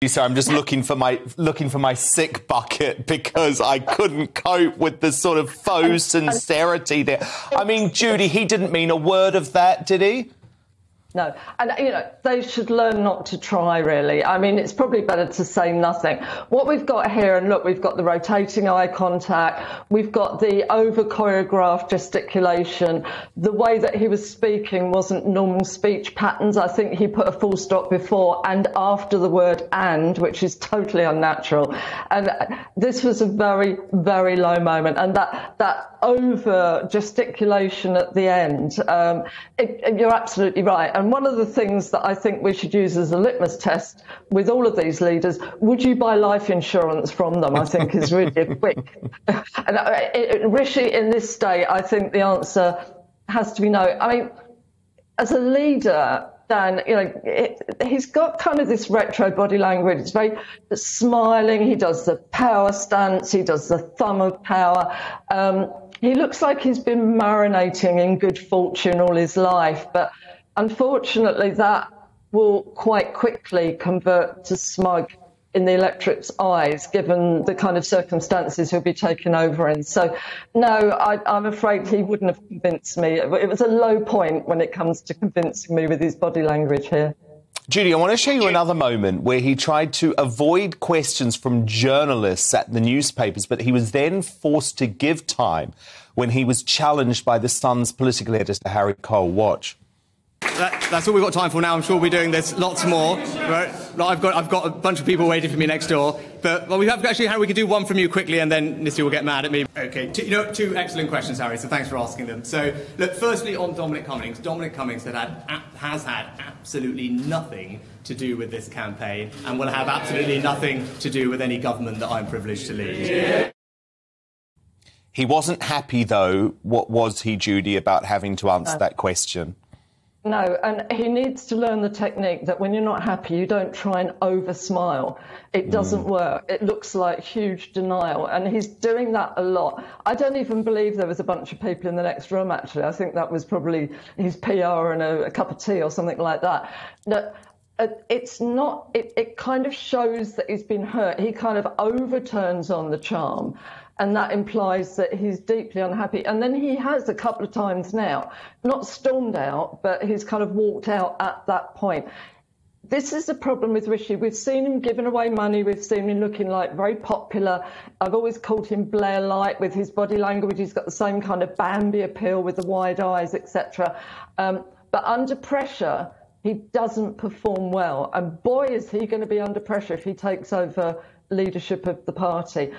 So I'm just looking for my sick bucket because I couldn't cope with the sort of faux sincerity there. I mean, Judi, he didn't mean a word of that, did he? No, and they should learn not to try, really. I mean, it's probably better to say nothing. What we've got here, and look, we've got the rotating eye contact, we've got the over-choreographed gesticulation. The way that he was speaking wasn't normal speech patterns. I think he put a full stop before and after the word "and," which is totally unnatural. And this was a very, very low moment. And that over-gesticulation at the end, you're absolutely right. And one of the things that I think we should use as a litmus test with all of these leaders, would you buy life insurance from them, I think is really quick. And Rishi, in this state, I think the answer has to be no. I mean, as a leader, Dan, he's got kind of this retro body language. It's very smiling. He does the power stance. He does the thumb of power. He looks like he's been marinating in good fortune all his life, but unfortunately, that will quite quickly convert to smug in the electorate's eyes, given the kind of circumstances he'll be taken over in. So, no, I'm afraid he wouldn't have convinced me. It was a low point when it comes to convincing me with his body language here. Judi, I want to show you another moment where he tried to avoid questions from journalists at the newspapers, but he was then forced to give time when he was challenged by the Sun's political editor, Harry Cole. Watch. That's all we've got time for now. I'm sure we'll be doing this lots more. Right? I've got a bunch of people waiting for me next door. But we have actually, Harry, we can do one from you quickly, and then Nissi will get mad at me. OK, two excellent questions, Harry. So thanks for asking them. So look, firstly on Dominic Cummings. Dominic Cummings has had absolutely nothing to do with this campaign, and will have absolutely nothing to do with any government that I'm privileged to lead. Yeah. He wasn't happy, though. What was he, Judi, about having to answer that question? No, and he needs to learn the technique that when you're not happy, you don't try and over-smile. It doesn't work. It looks like huge denial, and he's doing that a lot. I don't even believe there was a bunch of people in the next room, actually. I think that was probably his PR and a cup of tea or something like that. No, it's not. It kind of shows that he's been hurt. He kind of overturns on the charm. And that implies that he's deeply unhappy. And then he has a couple of times now, not stormed out, but he's kind of walked out at that point. This is the problem with Rishi. We've seen him giving away money. We've seen him looking like very popular. I've always called him Blair-like with his body language. He's got the same kind of Bambi appeal with the wide eyes, etc. But under pressure, he doesn't perform well. And boy, is he going to be under pressure if he takes over leadership of the party.